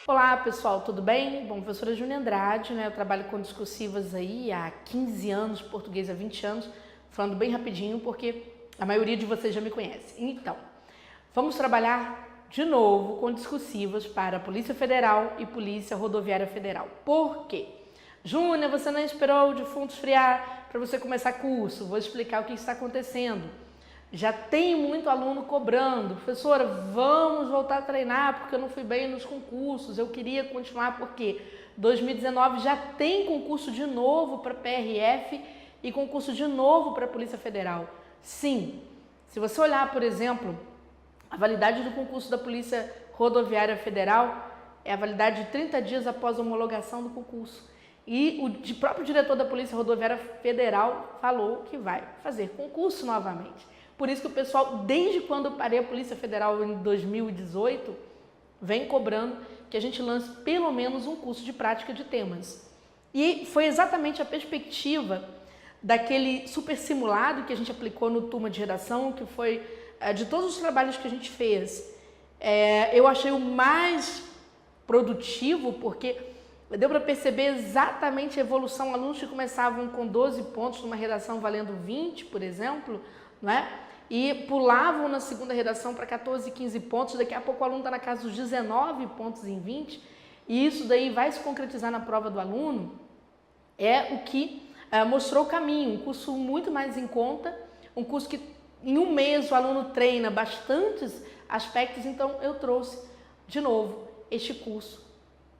Olá pessoal, tudo bem? Bom, professora Júnia Andrade, né? Eu trabalho com discursivas aí há 15 anos, português há 20 anos, falando bem rapidinho porque a maioria de vocês já me conhece. Então, vamos trabalhar de novo com discursivas para a Polícia Federal e Polícia Rodoviária Federal. Por quê? Júnia, você não esperou o defunto esfriar para você começar curso. Vou explicar o que está acontecendo. Já tem muito aluno cobrando, professora, vamos voltar a treinar porque eu não fui bem nos concursos, eu queria continuar porque 2019 já tem concurso de novo para PRF e concurso de novo para a Polícia Federal. Sim, se você olhar, por exemplo, a validade do concurso da Polícia Rodoviária Federal é a validade de 30 dias após a homologação do concurso. E o próprio diretor da Polícia Rodoviária Federal falou que vai fazer concurso novamente. Por isso que o pessoal, desde quando eu parei a Polícia Federal em 2018, vem cobrando que a gente lance pelo menos um curso de prática de temas. E foi exatamente a perspectiva daquele super simulado que a gente aplicou no turma de redação, que foi de todos os trabalhos que a gente fez. Eu achei o mais produtivo porque deu para perceber exatamente a evolução. Alunos que começavam com 12 pontos numa redação valendo 20, por exemplo, não é? E pulavam na segunda redação para 14, 15 pontos, daqui a pouco o aluno está na casa dos 19 pontos em 20, e isso daí vai se concretizar na prova do aluno, é o que mostrou o caminho, um curso muito mais em conta, um curso que em um mês o aluno treina bastantes aspectos, então eu trouxe de novo este curso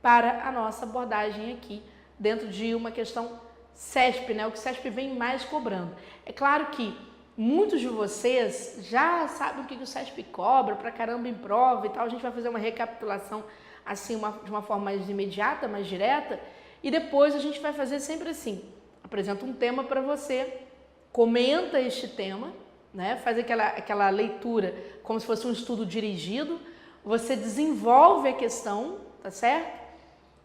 para a nossa abordagem aqui, dentro de uma questão CESP, né? O que o CESP vem mais cobrando. É claro que muitos de vocês já sabem o que o CESP cobra pra caramba em prova e tal. A gente vai fazer uma recapitulação assim, de uma forma mais imediata, mais direta, e depois a gente vai fazer sempre assim, apresenta um tema para você, comenta este tema, né? Faz aquela leitura como se fosse um estudo dirigido, você desenvolve a questão, tá certo?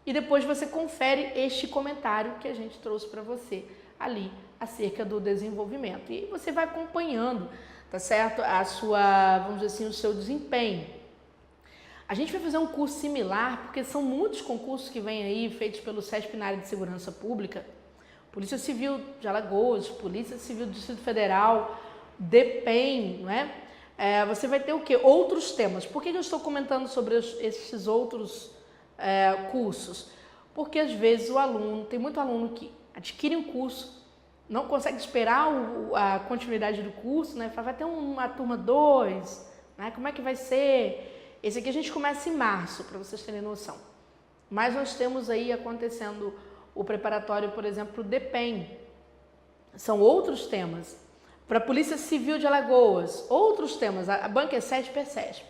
E depois você confere este comentário que a gente trouxe para você ali acerca do desenvolvimento. E você vai acompanhando, tá certo? A sua, vamos dizer assim, o seu desempenho. A gente vai fazer um curso similar, porque são muitos concursos que vêm aí, feitos pelo CESP na área de segurança pública. Polícia Civil de Alagoas, Polícia Civil do Distrito Federal, DEPEN, não é? Você vai ter o quê? Outros temas. Por que eu estou comentando sobre esses outros cursos? Porque às vezes o aluno, tem muito aluno que adquire um curso, não consegue esperar a continuidade do curso, né? Fala, vai ter uma turma 2, né? Como é que vai ser? Esse aqui a gente começa em março, para vocês terem noção. Mas nós temos aí acontecendo o preparatório, por exemplo, do DEPEN. São outros temas. Para a Polícia Civil de Alagoas, outros temas. A banca é CESP, é CESP.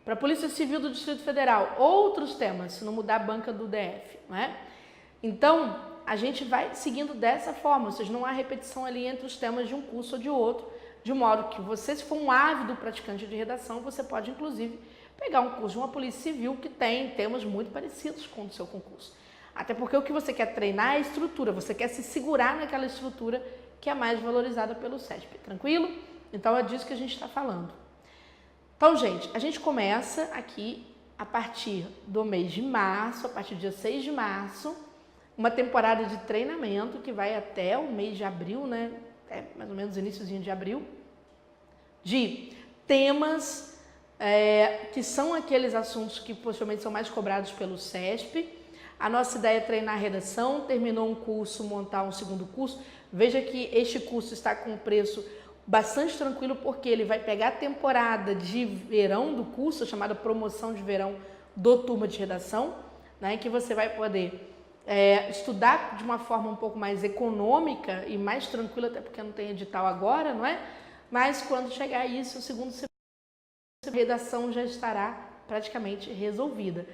Para a Polícia Civil do Distrito Federal, outros temas, se não mudar a banca do DF, não é? Então, a gente vai seguindo dessa forma, ou seja, não há repetição ali entre os temas de um curso ou de outro, de modo que você, se for um ávido praticante de redação, você pode, inclusive, pegar um curso de uma Polícia Civil que tem temas muito parecidos com o do seu concurso. Até porque o que você quer treinar é a estrutura, você quer se segurar naquela estrutura que é mais valorizada pelo CESP, tranquilo? Então, é disso que a gente está falando. Então, gente, a gente começa aqui a partir do mês de março, a partir do dia 6 de março, uma temporada de treinamento que vai até o mês de abril, né? Mais ou menos iniciozinho de abril, de temas que são aqueles assuntos que possivelmente são mais cobrados pelo CESP. A nossa ideia é treinar a redação, terminou um curso, montar um segundo curso. Veja que este curso está com um preço bastante tranquilo, porque ele vai pegar a temporada de verão do curso, chamada promoção de verão do turma de redação, né, que você vai poder estudar de uma forma um pouco mais econômica e mais tranquila, até porque não tem edital agora, não é? Mas quando chegar isso, o segundo semestre, a redação já estará praticamente resolvida.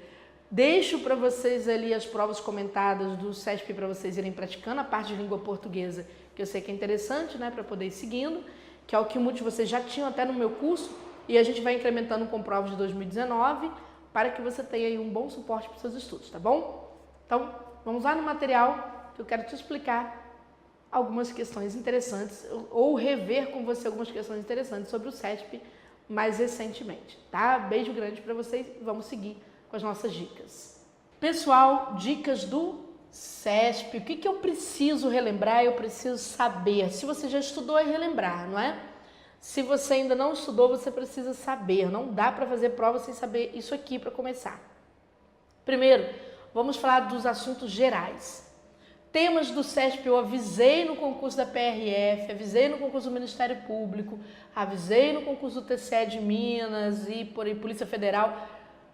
Deixo para vocês ali as provas comentadas do CESP para vocês irem praticando, a parte de língua portuguesa, que eu sei que é interessante, né, para poder ir seguindo, que é o que muitos de vocês já tinham até no meu curso, e a gente vai incrementando com provas de 2019, para que você tenha aí um bom suporte para os seus estudos, tá bom? Então, vamos lá no material, que eu quero te explicar algumas questões interessantes, ou rever com você algumas questões interessantes sobre o CESP mais recentemente, tá? Beijo grande para vocês, vamos seguir com as nossas dicas. Pessoal, dicas do CESP. O que eu preciso relembrar? Eu preciso saber. Se você já estudou, é relembrar, não é? Se você ainda não estudou, você precisa saber. Não dá para fazer prova sem saber isso aqui para começar. Primeiro, vamos falar dos assuntos gerais. Temas do CESP eu avisei no concurso da PRF, avisei no concurso do Ministério Público, avisei no concurso do TCE de Minas e por aí, Polícia Federal.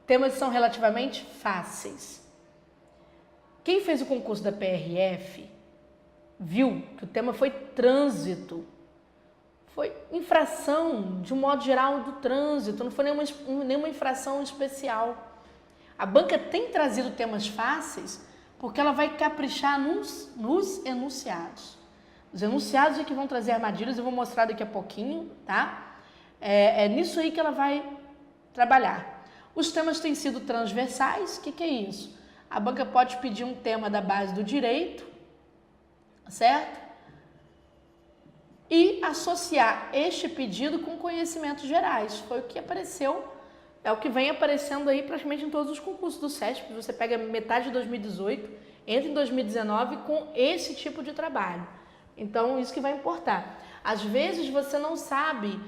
Temas são relativamente fáceis. Quem fez o concurso da PRF viu que o tema foi trânsito. Foi infração, de um modo geral, do trânsito, não foi nenhuma infração especial. A banca tem trazido temas fáceis porque ela vai caprichar nos enunciados. Os enunciados é que vão trazer armadilhas, eu vou mostrar daqui a pouquinho, tá? É nisso aí que ela vai trabalhar. Os temas têm sido transversais, o que é isso? A banca pode pedir um tema da base do direito, certo? E associar este pedido com conhecimentos gerais. Foi o que apareceu, é o que vem aparecendo aí praticamente em todos os concursos do CESP. Você pega metade de 2018, entra em 2019 com esse tipo de trabalho. Então, isso que vai importar. Às vezes você não sabe,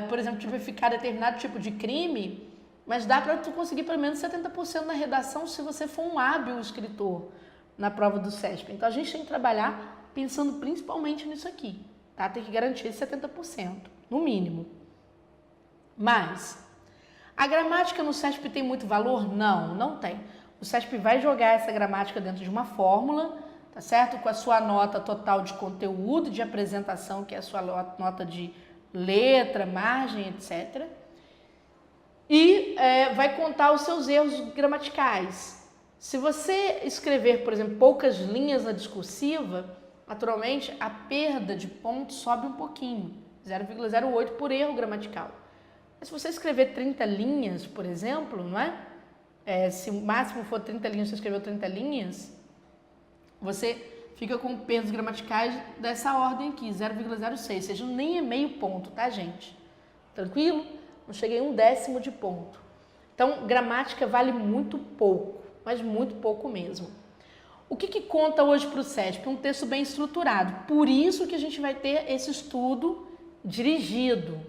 por exemplo, tipificar determinado tipo de crime, mas dá para tu conseguir pelo menos 70% na redação se você for um hábil escritor na prova do CESP. Então, a gente tem que trabalhar pensando principalmente nisso aqui, tá? Tem que garantir esse 70%, no mínimo. Mas, a gramática no CESP tem muito valor? Não, não tem. O CESP vai jogar essa gramática dentro de uma fórmula, tá certo? Com a sua nota total de conteúdo, de apresentação, que é a sua nota de letra, margem, etc., e vai contar os seus erros gramaticais. Se você escrever, por exemplo, poucas linhas na discursiva, naturalmente a perda de pontos sobe um pouquinho, 0,08 por erro gramatical. Mas se você escrever 30 linhas, por exemplo, não é? Se o máximo for 30 linhas, você escreveu 30 linhas, você fica com perdas gramaticais dessa ordem aqui, 0,06, ou seja, nem é meio ponto, tá, gente? Tranquilo? Não cheguei a 1/10 de ponto. Então, gramática vale muito pouco, mas muito pouco mesmo. O que conta hoje para o CESP? Um texto bem estruturado. Por isso que a gente vai ter esse estudo dirigido,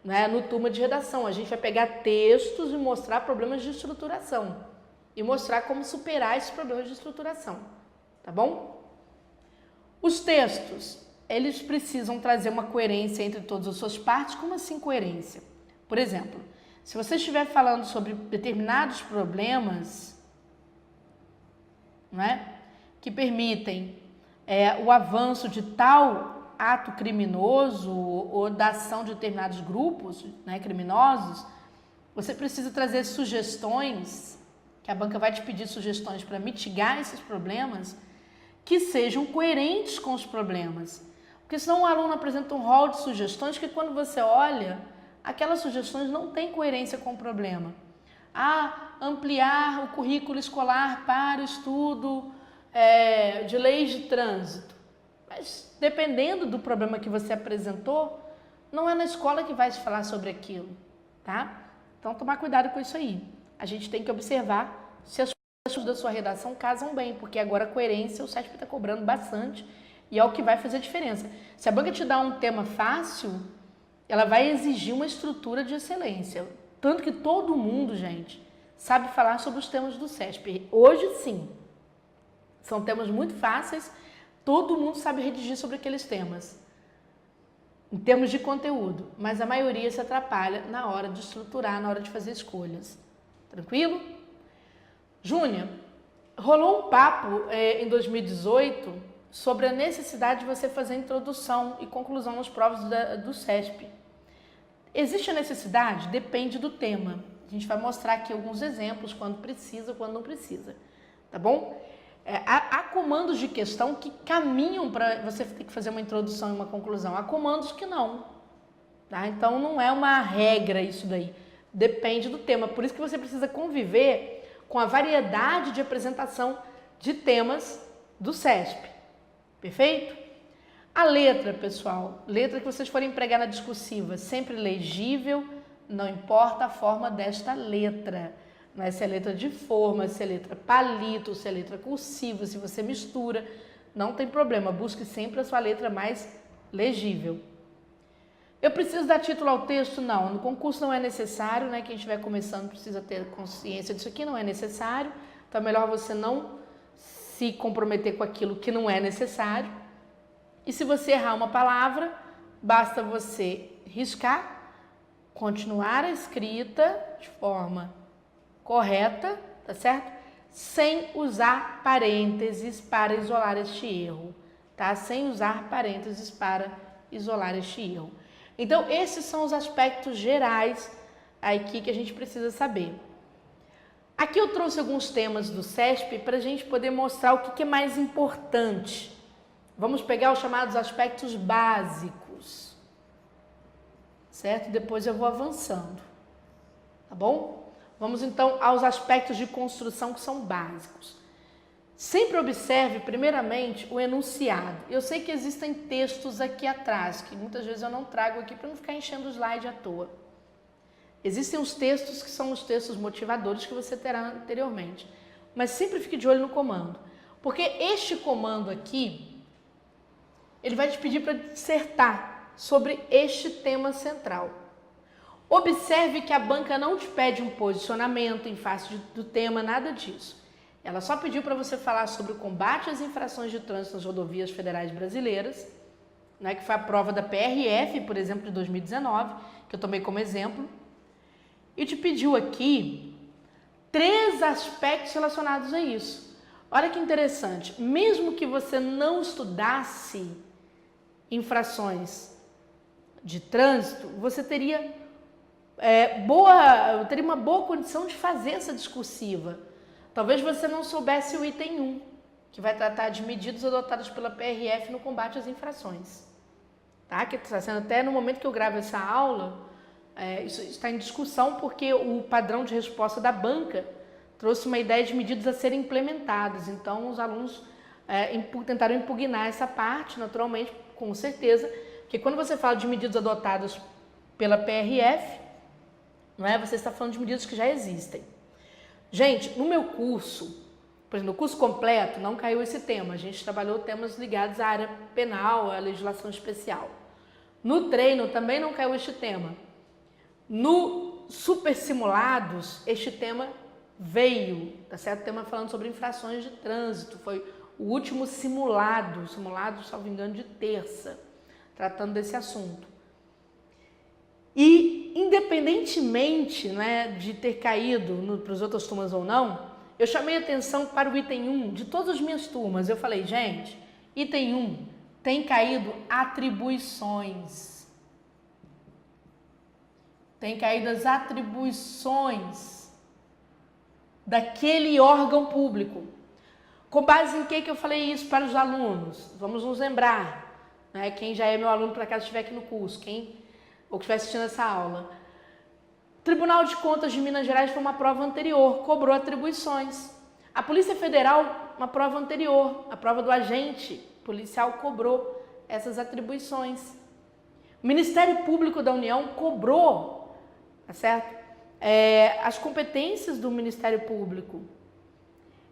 né, no turma de redação. A gente vai pegar textos e mostrar problemas de estruturação. E mostrar como superar esses problemas de estruturação. Tá bom? Os textos, eles precisam trazer uma coerência entre todas as suas partes. Como assim coerência? Por exemplo, se você estiver falando sobre determinados problemas, não é, que permitem o avanço de tal ato criminoso ou da ação de determinados grupos, né, criminosos, você precisa trazer sugestões, que a banca vai te pedir sugestões para mitigar esses problemas, que sejam coerentes com os problemas. Porque senão o aluno apresenta um rol de sugestões que quando você olha, aquelas sugestões não têm coerência com o problema. Ampliar o currículo escolar para o estudo de leis de trânsito. Mas dependendo do problema que você apresentou, não é na escola que vai se falar sobre aquilo, tá? Então, tomar cuidado com isso aí. A gente tem que observar se as coisas da sua redação casam bem, porque agora a coerência o CESP está cobrando bastante e é o que vai fazer diferença. Se a banca te dá um tema fácil, ela vai exigir uma estrutura de excelência. Tanto que todo mundo, gente, sabe falar sobre os temas do CESP. Hoje, sim. São temas muito fáceis, todo mundo sabe redigir sobre aqueles temas, em termos de conteúdo. Mas a maioria se atrapalha na hora de estruturar, na hora de fazer escolhas. Tranquilo? Júnior, rolou um papo em 2018 sobre a necessidade de você fazer introdução e conclusão nas provas do CESP. Existe a necessidade? Depende do tema. A gente vai mostrar aqui alguns exemplos, quando precisa, quando não precisa. Tá bom? Há comandos de questão que caminham para você ter que fazer uma introdução e uma conclusão. Há comandos que não. Tá? Então, não é uma regra isso daí. Depende do tema. Por isso que você precisa conviver com a variedade de apresentação de temas do CESP. Perfeito? A letra, pessoal, letra que vocês forem empregar na discursiva, sempre legível, não importa a forma desta letra. né? Se é letra de forma, se é letra palito, se é letra cursiva, se você mistura, não tem problema, busque sempre a sua letra mais legível. Eu preciso dar título ao texto? Não, no concurso não é necessário, né? Quem estiver começando precisa ter consciência disso aqui, não é necessário, então é melhor você não se comprometer com aquilo que não é necessário. E se você errar uma palavra, basta você riscar, continuar a escrita de forma correta, tá certo? Sem usar parênteses para isolar este erro, tá? Sem usar parênteses para isolar este erro. Então, esses são os aspectos gerais aqui que a gente precisa saber. Aqui eu trouxe alguns temas do CESP para a gente poder mostrar o que é mais importante. Vamos pegar os chamados aspectos básicos, certo? Depois eu vou avançando, tá bom? Vamos então aos aspectos de construção que são básicos. Sempre observe, primeiramente, o enunciado. Eu sei que existem textos aqui atrás, que muitas vezes eu não trago aqui para não ficar enchendo o slide à toa. Existem os textos que são os textos motivadores que você terá anteriormente. Mas sempre fique de olho no comando. Porque este comando aqui, ele vai te pedir para dissertar sobre este tema central. Observe que a banca não te pede um posicionamento em face do tema, nada disso. Ela só pediu para você falar sobre o combate às infrações de trânsito nas rodovias federais brasileiras, né, que foi a prova da PRF, por exemplo, de 2019, que eu tomei como exemplo. E te pediu aqui 3 aspectos relacionados a isso. Olha que interessante, mesmo que você não estudasse infrações de trânsito, você teria uma boa condição de fazer essa discursiva. Talvez você não soubesse o item 1, que vai tratar de medidas adotadas pela PRF no combate às infrações. Tá? Que está sendo até no momento que eu gravo essa aula, isso está em discussão porque o padrão de resposta da banca trouxe uma ideia de medidas a serem implementadas. Então, os alunos tentaram impugnar essa parte, naturalmente, com certeza, porque quando você fala de medidas adotadas pela PRF, não é? Você está falando de medidas que já existem. Gente, no meu curso, por exemplo, no curso completo, não caiu esse tema. A gente trabalhou temas ligados à área penal, à legislação especial. No treino também não caiu este tema. No Super Simulados, este tema veio, tá certo? Tema falando sobre infrações de trânsito. Foi o último simulado, salvo engano, de terça, tratando desse assunto. E, independentemente, né, de ter caído para as outras turmas ou não, eu chamei atenção para o item 1 de todas as minhas turmas. Eu falei, gente, item 1 tem caído atribuições. Tem caído as atribuições daquele órgão público. Com base em que eu falei isso para os alunos? Vamos nos lembrar, né? Quem já é meu aluno, por acaso estiver aqui no curso, ou que estiver assistindo essa aula. Tribunal de Contas de Minas Gerais foi uma prova anterior, cobrou atribuições. A Polícia Federal, uma prova anterior, a prova do agente policial cobrou essas atribuições. O Ministério Público da União cobrou, tá certo? As competências do Ministério Público.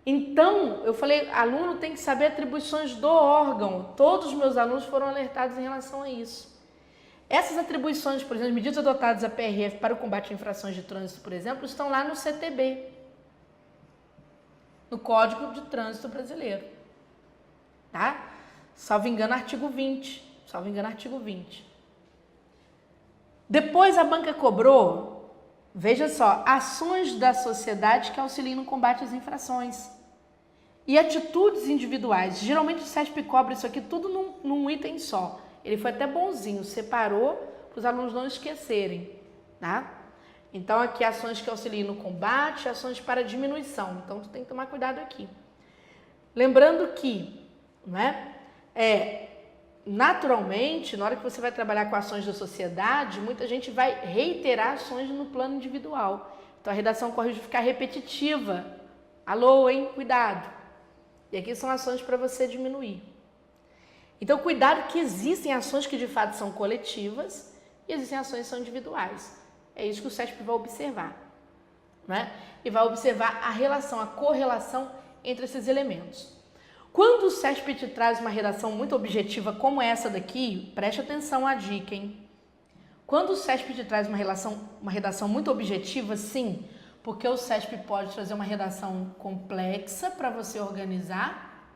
Então, eu falei, aluno tem que saber atribuições do órgão. Todos os meus alunos foram alertados em relação a isso. Essas atribuições, por exemplo, medidas adotadas à PRF para o combate a infrações de trânsito, por exemplo, estão lá no CTB, no Código de Trânsito Brasileiro. Tá? Salvo engano, artigo 20. Depois a banca cobrou, veja só, ações da sociedade que auxiliem no combate às infrações. E atitudes individuais. Geralmente o CESP cobra isso aqui tudo num item só. Ele foi até bonzinho, separou para os alunos não esquecerem, tá? Então, aqui ações que auxiliem no combate, ações para diminuição. Então, tu tem que tomar cuidado aqui. Lembrando que, né, naturalmente, na hora que você vai trabalhar com ações da sociedade, muita gente vai reiterar ações no plano individual. Então, a redação corre de ficar repetitiva. Alô, hein? Cuidado. E aqui são ações para você diminuir. Então, cuidado que existem ações que de fato são coletivas e existem ações que são individuais. É isso que o CESP vai observar. né? E vai observar a relação, a correlação entre esses elementos. Quando o CESP te traz uma redação muito objetiva como essa daqui, preste atenção à dica, hein? Quando o CESP te traz uma redação muito objetiva, sim, porque o CESP pode trazer uma redação complexa para você organizar,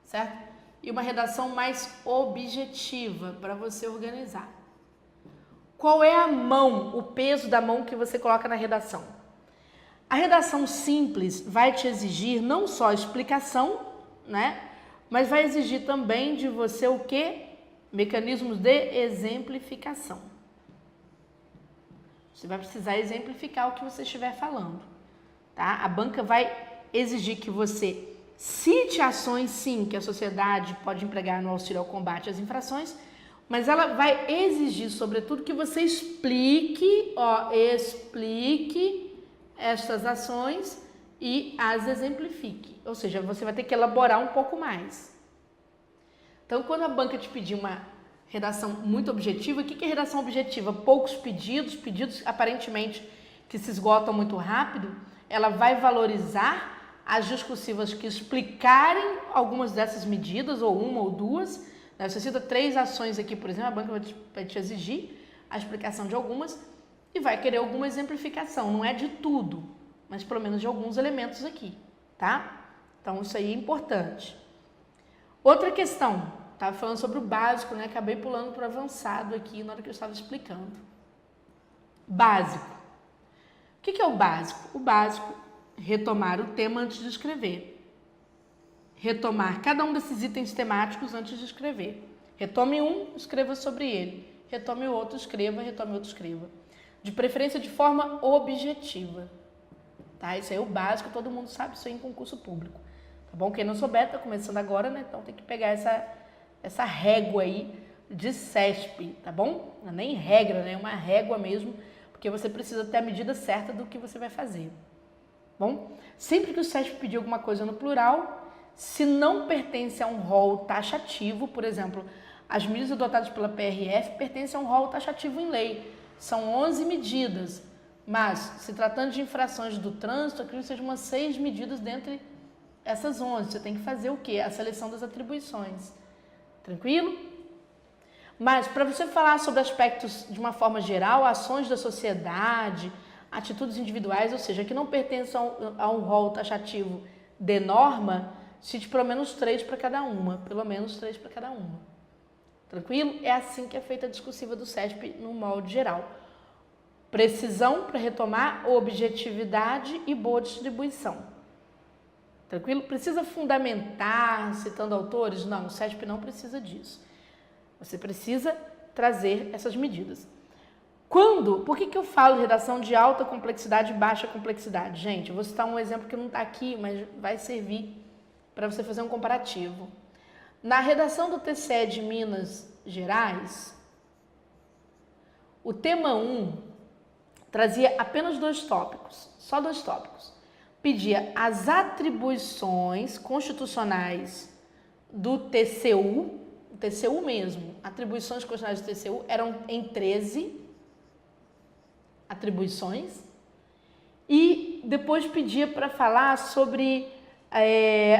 certo? E uma redação mais objetiva para você organizar. Qual é a mão, o peso da mão que você coloca na redação? A redação simples vai te exigir não só explicação, né? Mas vai exigir também de você o quê? Mecanismos de exemplificação. Você vai precisar exemplificar o que você estiver falando, tá? A banca vai exigir que você cite ações, sim, que a sociedade pode empregar no auxílio ao combate às infrações, mas ela vai exigir, sobretudo, que você explique estas ações e as exemplifique. Ou seja, você vai ter que elaborar um pouco mais. Então, quando a banca te pedir uma redação muito objetiva, o que é redação objetiva? Poucos pedidos aparentemente que se esgotam muito rápido, ela vai valorizar as discursivas que explicarem algumas dessas medidas, ou uma ou duas. Você cita 3 ações aqui, por exemplo, a banca vai te exigir a explicação de algumas e vai querer alguma exemplificação. Não é de tudo, mas pelo menos de alguns elementos aqui, tá? Então, isso aí é importante. Outra questão, estava falando sobre o básico, né? Acabei pulando para o avançado aqui na hora que eu estava explicando. Básico. O que é o básico? O básico, retomar o tema antes de escrever. Retomar cada um desses itens temáticos antes de escrever. Retome um, escreva sobre ele. Retome o outro, escreva. Retome o outro, escreva. De preferência de forma objetiva. Tá? Isso aí é o básico, todo mundo sabe isso aí em concurso público. Tá bom? Quem não souber, está começando agora, né? Então tem que pegar essa régua aí de CESP, tá bom? Não é nem regra, né? É uma régua mesmo, porque você precisa ter a medida certa do que você vai fazer. Bom? Sempre que o CESP pedir alguma coisa no plural, se não pertence a um rol taxativo, por exemplo, as medidas adotadas pela PRF pertencem a um rol taxativo em lei. São 11 medidas, mas se tratando de infrações do trânsito, acredito que sejam umas 6 medidas dentre essas 11. Você tem que fazer o quê? A seleção das atribuições. Tranquilo? Mas para você falar sobre aspectos de uma forma geral, ações da sociedade, atitudes individuais, ou seja, que não pertençam a um rol taxativo de norma, cite pelo menos 3 para cada uma. Pelo menos 3 para cada uma. Tranquilo? É assim que é feita a discursiva do CESP no molde geral. Precisão para retomar, objetividade e boa distribuição. Tranquilo? Precisa fundamentar, citando autores? Não, o CESP não precisa disso. Você precisa trazer essas medidas. Por que eu falo de redação de alta complexidade e baixa complexidade? Gente, eu vou citar um exemplo que não está aqui, mas vai servir para você fazer um comparativo. Na redação do TCE de Minas Gerais, o tema 1 trazia apenas 2 tópicos, só 2 tópicos. Pedia as atribuições constitucionais do TCU, o TCU mesmo, atribuições constitucionais do TCU eram em 13 atribuições, e depois pedia para falar sobre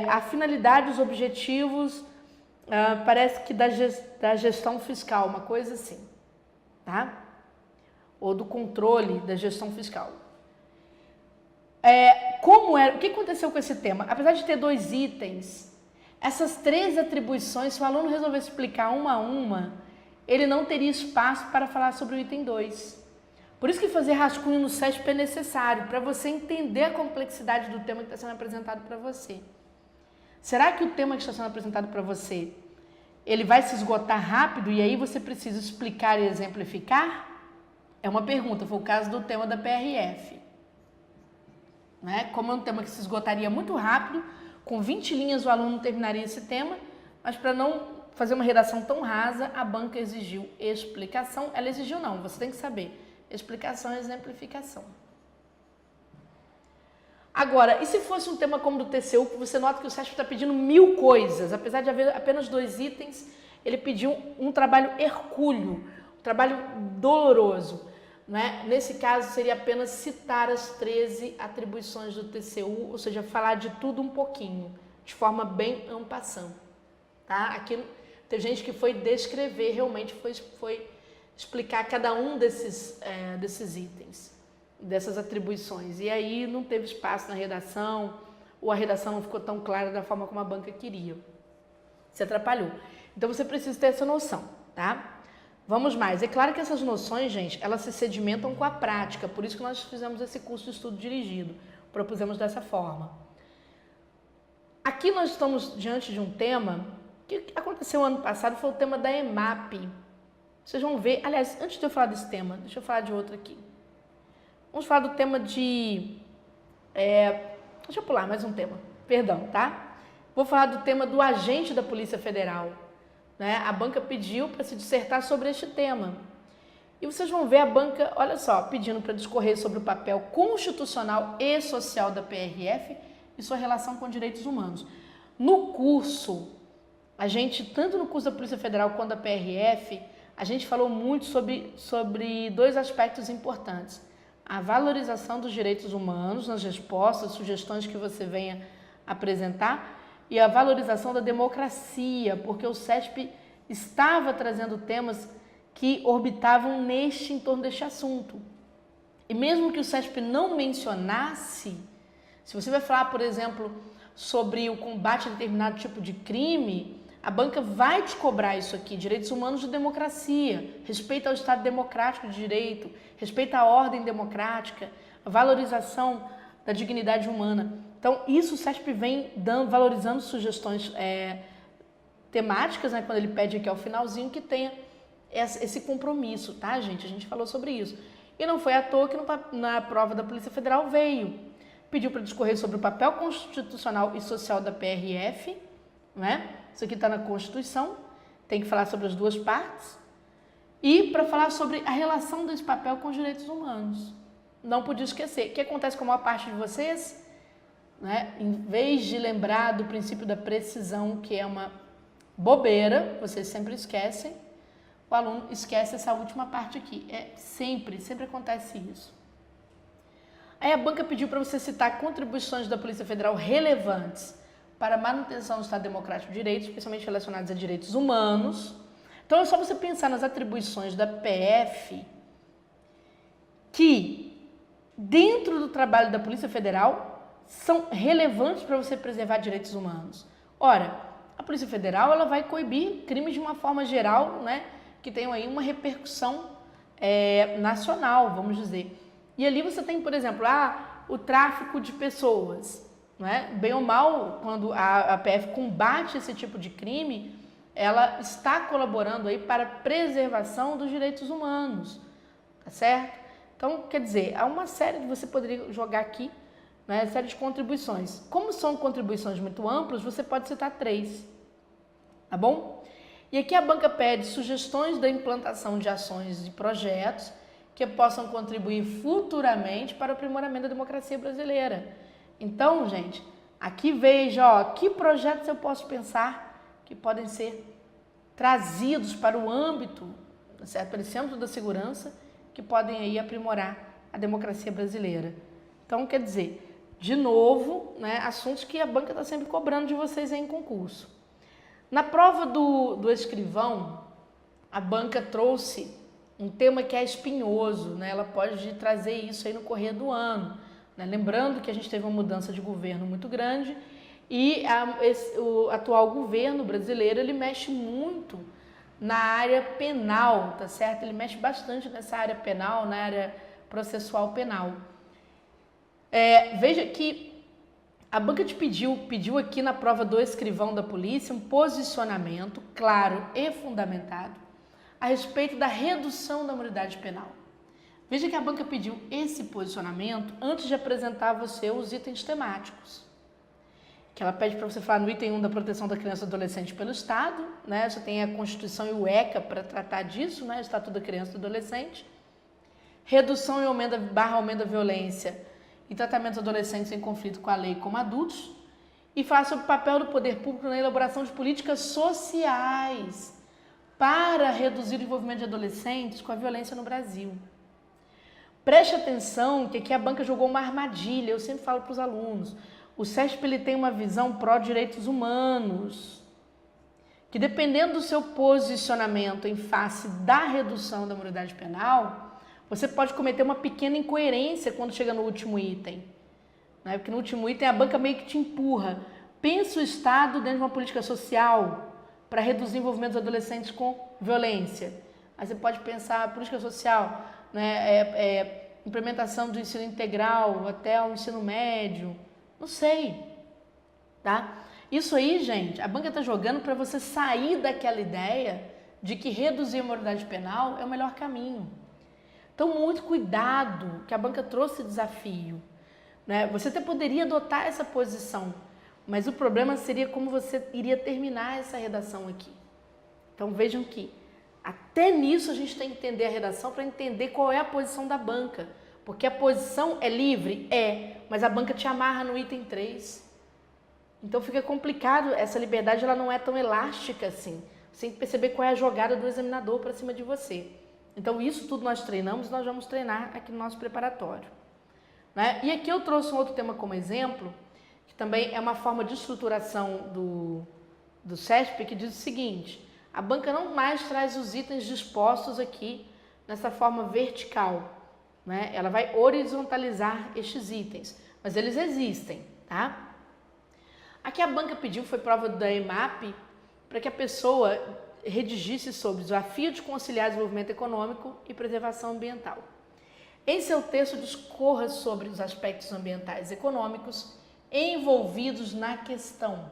a finalidade, os objetivos, parece que da gestão fiscal, uma coisa assim, tá? Ou do controle da gestão fiscal. O que aconteceu com esse tema? Apesar de ter 2 itens, essas 3 atribuições, se o aluno resolver explicar uma a uma, ele não teria espaço para falar sobre o item 2. Por isso que fazer rascunho no CESP é necessário, para você entender a complexidade do tema que está sendo apresentado para você. Será que o tema que está sendo apresentado para você, ele vai se esgotar rápido e aí você precisa explicar e exemplificar? É uma pergunta, foi o caso do tema da PRF. Né? Como é um tema que se esgotaria muito rápido, com 20 linhas o aluno terminaria esse tema, mas para não fazer uma redação tão rasa, a banca exigiu explicação. Ela exigiu não, você tem que saber. Explicação e exemplificação. Agora, e se fosse um tema como do TCU, que você nota que o CESP está pedindo 1000 coisas, apesar de haver apenas 2 itens, ele pediu um trabalho hercúleo, um trabalho doloroso. né? Nesse caso, seria apenas citar as 13 atribuições do TCU, ou seja, falar de tudo um pouquinho, de forma bem en passant, tá? Aqui tem gente que foi descrever, realmente foi explicar cada um desses itens, dessas atribuições. E aí não teve espaço na redação, ou a redação não ficou tão clara da forma como a banca queria. Se atrapalhou. Então você precisa ter essa noção, tá? Vamos mais. É claro que essas noções, gente, elas se sedimentam com a prática, por isso que nós fizemos esse curso de estudo dirigido, propusemos dessa forma. Aqui nós estamos diante de um tema que aconteceu ano passado, foi o tema da EMAP. Vocês vão ver, aliás, antes de eu falar desse tema, deixa eu falar de outro aqui. Vamos falar do tema de... deixa eu pular mais um tema, perdão, tá? Vou falar do tema do agente da Polícia Federal. Né? A banca pediu para se dissertar sobre este tema. E vocês vão ver a banca, olha só, pedindo para discorrer sobre o papel constitucional e social da PRF e sua relação com direitos humanos. No curso, a gente, tanto no curso da Polícia Federal quanto da PRF, a gente falou muito sobre dois aspectos importantes. A valorização dos direitos humanos nas respostas, sugestões que você venha apresentar, e a valorização da democracia, porque o CESP estava trazendo temas que orbitavam em torno deste assunto. E mesmo que o CESP não mencionasse, se você vai falar, por exemplo, sobre o combate a determinado tipo de crime, a banca vai te cobrar isso aqui, direitos humanos e democracia, respeito ao Estado democrático de direito, respeito à ordem democrática, a valorização da dignidade humana. Então, isso o CESP vem valorizando sugestões temáticas, né, quando ele pede aqui ao finalzinho que tenha esse compromisso, tá, gente? A gente falou sobre isso. E não foi à toa que na prova da Polícia Federal veio. Pediu para discorrer sobre o papel constitucional e social da PRF, né? Isso aqui está na Constituição, tem que falar sobre as duas partes. E para falar sobre a relação desse papel com os direitos humanos. Não podia esquecer. O que acontece com a maior parte de vocês? Né? Em vez de lembrar do princípio da precisão, que é uma bobeira, vocês sempre esquecem, o aluno esquece essa última parte aqui. Sempre acontece isso. Aí a banca pediu para você citar contribuições da Polícia Federal relevantes para a manutenção do Estado Democrático de Direito, especialmente relacionados a direitos humanos. Então é só você pensar nas atribuições da PF que, dentro do trabalho da Polícia Federal, são relevantes para você preservar direitos humanos. Ora, a Polícia Federal ela vai coibir crimes de uma forma geral, né, que tenham aí uma repercussão nacional, vamos dizer. E ali você tem, por exemplo, o tráfico de pessoas. Né? Bem ou mal, quando a PF combate esse tipo de crime, ela está colaborando aí para a preservação dos direitos humanos. Tá certo? Então, quer dizer, há uma série de você poderia jogar aqui, né, série de contribuições. Como são contribuições muito amplas, você pode citar 3, tá bom? E aqui a banca pede sugestões da implantação de ações e projetos que possam contribuir futuramente para o aprimoramento da democracia brasileira. Então, gente, aqui veja, que projetos eu posso pensar que podem ser trazidos para o âmbito, certo? Para esse âmbito da segurança, que podem aí aprimorar a democracia brasileira. Então, quer dizer, de novo, né, assuntos que a banca está sempre cobrando de vocês aí em concurso. Na prova do escrivão, a banca trouxe um tema que é espinhoso, né? Ela pode trazer isso aí no correr do ano. Né? Lembrando que a gente teve uma mudança de governo muito grande e o atual governo brasileiro, ele mexe muito na área penal, tá certo? Ele mexe bastante nessa área penal, na área processual penal. Veja que a banca te pediu aqui na prova do escrivão da polícia um posicionamento claro e fundamentado a respeito da redução da maioridade penal. Veja que a banca pediu esse posicionamento antes de apresentar a você os itens temáticos. Que ela pede para você falar no item 1 da proteção da criança e do adolescente pelo Estado, né? Você tem a Constituição e o ECA para tratar disso, né? Estatuto da Criança e do Adolescente. Redução e aumento da violência e tratamento dos adolescentes em conflito com a lei como adultos. E falar sobre o papel do poder público na elaboração de políticas sociais para reduzir o envolvimento de adolescentes com a violência no Brasil. Preste atenção que aqui a banca jogou uma armadilha, eu sempre falo para os alunos. O CESP ele tem uma visão pró-direitos humanos, que dependendo do seu posicionamento em face da redução da maioridade penal, você pode cometer uma pequena incoerência quando chega no último item. Né? Porque no último item a banca meio que te empurra. Pensa o Estado dentro de uma política social para reduzir o envolvimento dos adolescentes com violência. Aí você pode pensar política social, né? Implementação do ensino integral até o ensino médio, não sei, tá? Isso aí, gente, a banca está jogando para você sair daquela ideia de que reduzir a maioridade penal é o melhor caminho. Então, muito cuidado, que a banca trouxe desafio, né? Você até poderia adotar essa posição, mas o problema seria como você iria terminar essa redação aqui. Então, vejam que até nisso a gente tem que entender a redação para entender qual é a posição da banca. Porque a posição é livre? É, mas a banca te amarra no item 3. Então fica complicado, essa liberdade ela não é tão elástica assim. Você tem que perceber qual é a jogada do examinador para cima de você. Então isso tudo nós treinamos, nós vamos treinar aqui no nosso preparatório. Né? E aqui eu trouxe um outro tema como exemplo, que também é uma forma de estruturação do CESP, que diz o seguinte: a banca não mais traz os itens dispostos aqui nessa forma vertical, né? Ela vai horizontalizar estes itens, mas eles existem, tá? Aqui a banca pediu, foi prova da EMAP, para que a pessoa redigisse sobre desafio de conciliar desenvolvimento econômico e preservação ambiental. Em seu texto, discorra sobre os aspectos ambientais e econômicos envolvidos na questão,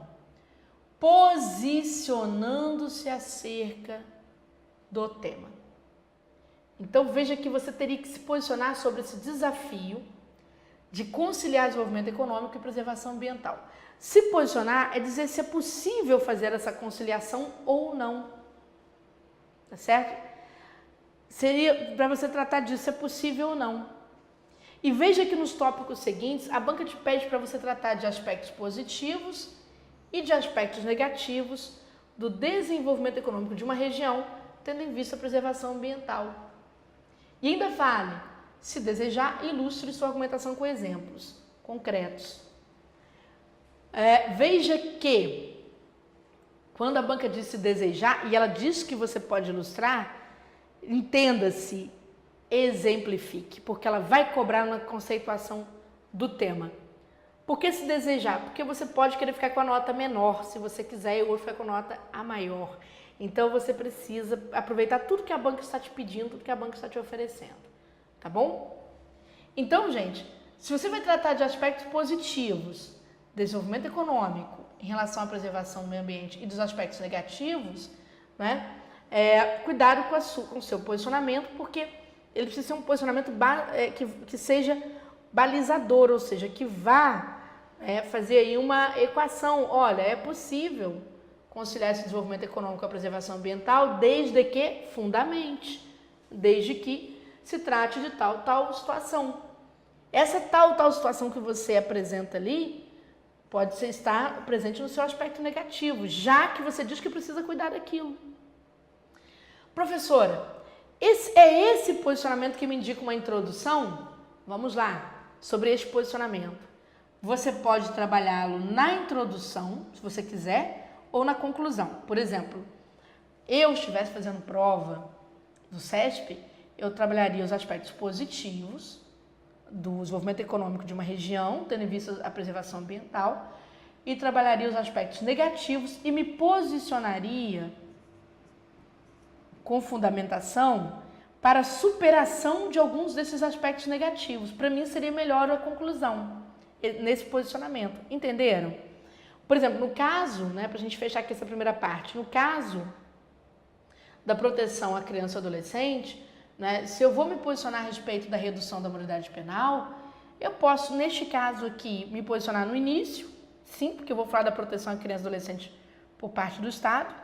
posicionando-se acerca do tema. Então veja que você teria que se posicionar sobre esse desafio de conciliar desenvolvimento econômico e preservação ambiental. Se posicionar é dizer se é possível fazer essa conciliação ou não. Tá certo? Seria para você tratar disso, se é possível ou não. E veja que nos tópicos seguintes, a banca te pede para você tratar de aspectos positivos e de aspectos negativos do desenvolvimento econômico de uma região, tendo em vista a preservação ambiental. E ainda fale, se desejar, ilustre sua argumentação com exemplos concretos. Veja que, quando a banca diz se desejar, e ela diz que você pode ilustrar, entenda-se, exemplifique, porque ela vai cobrar uma conceituação do tema. Por que se desejar? Porque você pode querer ficar com a nota menor, se você quiser, e o outro ficar com a nota a maior. Então, você precisa aproveitar tudo que a banca está te pedindo, tudo que a banca está te oferecendo. Tá bom? Então, gente, se você vai tratar de aspectos positivos, desenvolvimento econômico, em relação à preservação do meio ambiente e dos aspectos negativos, né, cuidado com o seu posicionamento, porque ele precisa ser um posicionamento que seja balizador, ou seja, que vá fazer aí uma equação. Olha, é possível conciliar esse desenvolvimento econômico com a preservação ambiental, desde que fundamente, desde que se trate de tal situação. Essa tal situação que você apresenta ali pode estar presente no seu aspecto negativo, já que você diz que precisa cuidar daquilo. Professora, esse posicionamento que me indica uma introdução? Vamos lá, sobre este posicionamento. Você pode trabalhá-lo na introdução, se você quiser, ou na conclusão. Por exemplo, eu estivesse fazendo prova do CESP, eu trabalharia os aspectos positivos do desenvolvimento econômico de uma região, tendo em vista a preservação ambiental, e trabalharia os aspectos negativos e me posicionaria com fundamentação para a superação de alguns desses aspectos negativos. Para mim seria melhor a conclusão nesse posicionamento. Entenderam? Por exemplo, no caso, para a gente fechar aqui essa primeira parte, no caso da proteção à criança e adolescente, se eu vou me posicionar a respeito da redução da maioridade penal, eu posso, neste caso aqui, me posicionar no início, sim, porque eu vou falar da proteção à criança e adolescente por parte do Estado.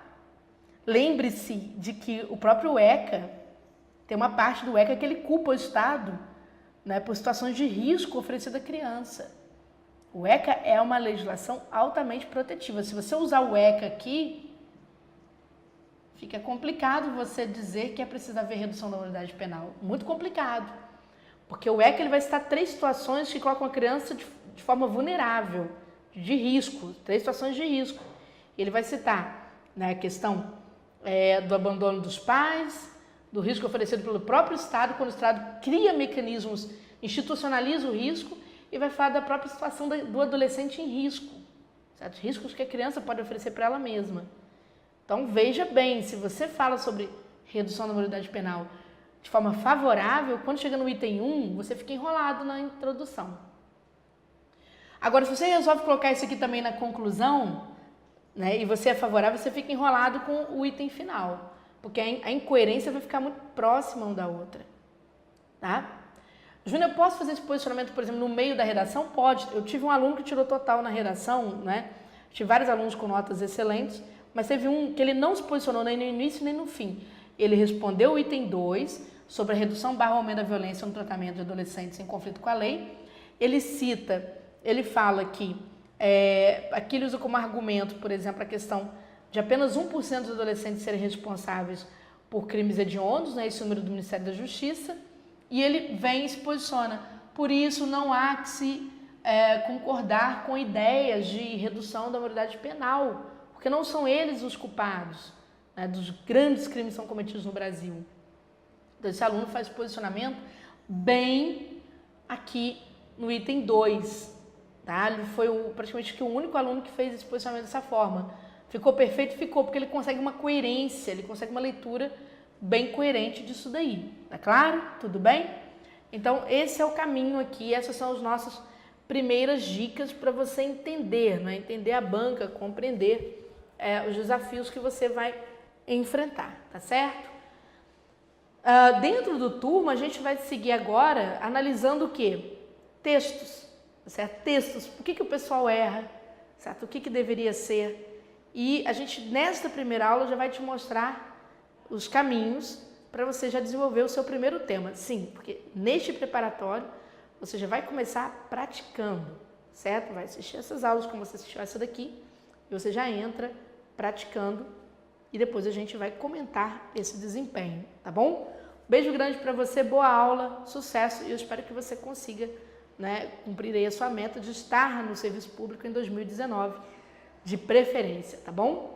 Lembre-se de que o próprio ECA, tem uma parte do ECA que ele culpa o Estado, por situações de risco oferecida à criança. O ECA é uma legislação altamente protetiva. Se você usar o ECA aqui, fica complicado você dizer que é preciso haver redução da maioridade penal. Muito complicado. Porque o ECA ele vai citar 3 situações que colocam a criança de forma vulnerável, de risco, 3 situações de risco. Ele vai citar, né, a questão do abandono dos pais, do risco oferecido pelo próprio Estado, quando o Estado cria mecanismos, institucionaliza o risco, e vai falar da própria situação do adolescente em risco, certo? Riscos que a criança pode oferecer para ela mesma. Então, veja bem, se você fala sobre redução da maioridade penal de forma favorável, quando chega no item 1, você fica enrolado na introdução. Agora, se você resolve colocar isso aqui também na conclusão, né, e você é favorável, você fica enrolado com o item final, porque a incoerência vai ficar muito próxima uma da outra, tá? Júnior, eu posso fazer esse posicionamento, por exemplo, no meio da redação? Pode. Eu tive um aluno que tirou total na redação, né? Tive vários alunos com notas excelentes, mas teve um que ele não se posicionou nem no início nem no fim. Ele respondeu o item 2, sobre a redução / aumento da violência no tratamento de adolescentes em conflito com a lei. Ele cita, ele fala que aqui ele usa como argumento, por exemplo, a questão de apenas 1% dos adolescentes serem responsáveis por crimes hediondos, né, esse número do Ministério da Justiça, e ele vem e se posiciona. Por isso, não há que se concordar com ideias de redução da maioridade penal, porque não são eles os culpados, né, dos grandes crimes que são cometidos no Brasil. Então, esse aluno faz posicionamento bem aqui no item 2. Tá? Ele foi praticamente o único aluno que fez esse posicionamento dessa forma. Ficou perfeito? Ficou, porque ele consegue uma coerência, ele consegue uma leitura bem coerente disso daí. Tá claro? Tudo bem? Então, esse é o caminho aqui, essas são as nossas primeiras dicas para você entender, né? Entender a banca, compreender os desafios que você vai enfrentar, tá certo? Dentro do turma, a gente vai seguir agora analisando o quê? Textos, certo? Textos, por que o pessoal erra, certo? O que deveria ser? E a gente, nesta primeira aula, já vai te mostrar os caminhos para você já desenvolver o seu primeiro tema. Sim, porque neste preparatório, você já vai começar praticando, certo? Vai assistir essas aulas como você assistiu essa daqui, e você já entra praticando, e depois a gente vai comentar esse desempenho, tá bom? Beijo grande para você, boa aula, sucesso, e eu espero que você consiga, né, cumprir aí a sua meta de estar no serviço público em 2019, de preferência, tá bom?